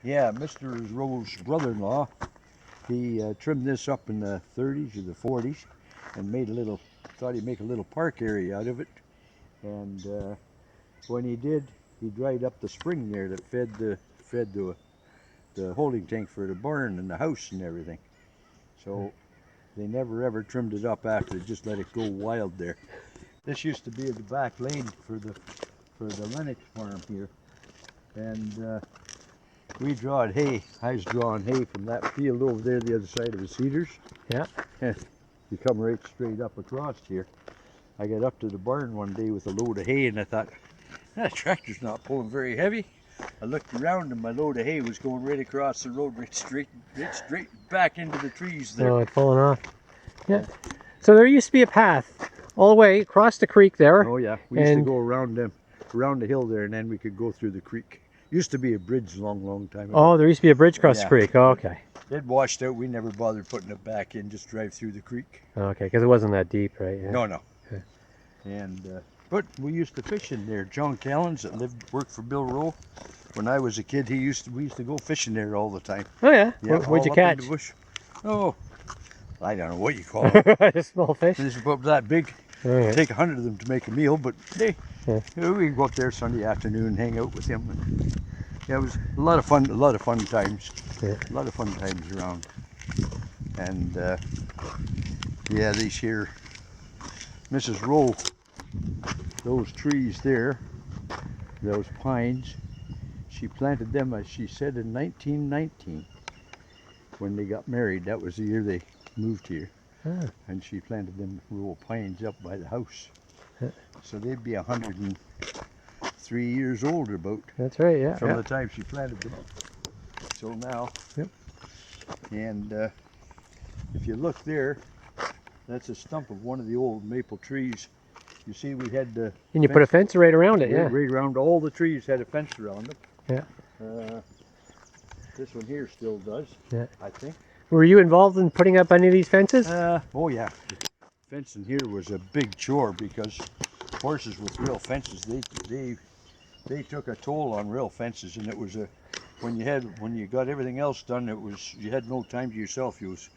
Yeah, Mr. Rowe's brother-in-law, he trimmed this up in the 30s or the 40s and made a little, thought he'd make a little park area out of it. And when he did, he dried up the spring there that fed the holding tank for the barn and the house and everything. So they never ever trimmed it up after, just let it go wild there. This used to be the back lane for the Lennox farm here. And we drawed hay. I was drawing hay from that field over there, the other side of the cedars. Yeah. You come right straight up across here. I got up to the barn one day with a load of hay and I thought, that tractor's not pulling very heavy. I looked around and my load of hay was going right across the road, right straight back into the trees there. Oh, it's falling off. Yeah. So there used to be a path all the way across the creek there. Oh yeah, we used to go around the hill there, and then we could go through the creek. Used to be a bridge long time ago. Oh, there used to be a bridge across the creek. Oh, okay. It washed out. We never bothered putting it back in, just drive through the creek. Okay, because it wasn't that deep, right? Yeah. No. Okay. And but we used to fish in there. John Callens that worked for Bill Rowe. When I was a kid, we used to go fishing there all the time. Oh yeah. Yeah. What'd you catch? In the bush. Oh, I don't know what you call them. A small fish. This is about that big. Right. Take 100 of them to make a meal, but we can go up there Sunday afternoon and hang out with him. And, yeah, it was a lot of fun times. Yeah. A lot of fun times around. And yeah, these here, Mrs. Rowe, those trees there, those pines, she planted them, as she said, in 1919 when they got married. That was the year they moved here. Ah. And she planted them row pines up by the house. So they'd be 103 years old about. That's right, yeah. From the time she planted them. So now. Yep. And if you look there, that's a stump of one of the old maple trees. You see, we had the. And you put a fence right around it, yeah. Right around, all the trees had a fence around them. Yeah. This one here still does. Yeah. I think. Were you involved in putting up any of these fences? Oh yeah. Fencing here was a big chore because horses with real fences, they took a toll on real fences, and it was when you got everything else done, you had no time to yourself. You was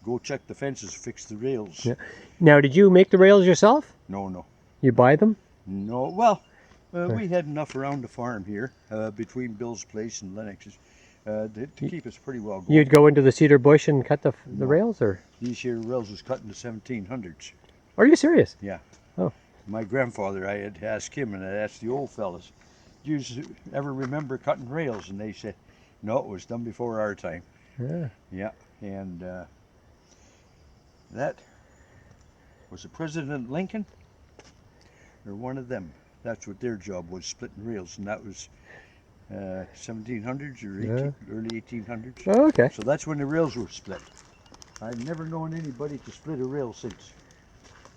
go check the fences, fix the rails. Yeah. Now, did you make the rails yourself? No. You buy them? No. Well, we had enough around the farm here between Bill's place and Lennox's. To keep us pretty well going. You'd go into the cedar bush and cut the rails, or? These here rails was cut in the 1700s. Are you serious? Yeah. Oh. My grandfather, I had asked him, and I asked the old fellas, do you ever remember cutting rails? And they said, no, it was done before our time. Yeah. Yeah. And that was the President Lincoln, or one of them. That's what their job was, splitting rails, and that was 1700s or early 1800s. Oh, okay. So that's when the rails were split. I've never known anybody to split a rail since.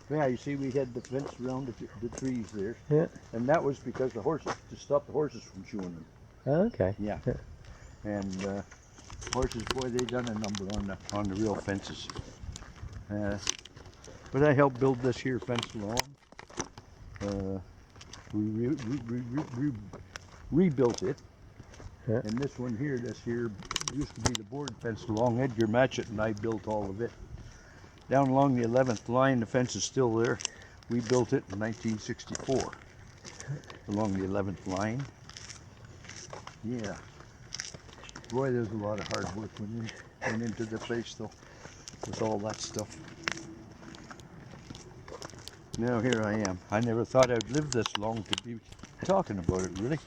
Yeah, you see, we had the fence around the trees there. Yeah. And that was because the horses, to stop the horses from chewing them. Oh, okay. Yeah. And horses, boy, they done a number on the real fences. But I helped build this here fence along. We rebuilt it. Yeah. And this one here, this here used to be the board fence along. Edgar Matchett and I built all of it. Down along the 11th line, the fence is still there. We built it in 1964 along the 11th line. Yeah. Boy, there's a lot of hard work went into the place though, with all that stuff. Now here I am. I never thought I'd live this long to be talking about it, really.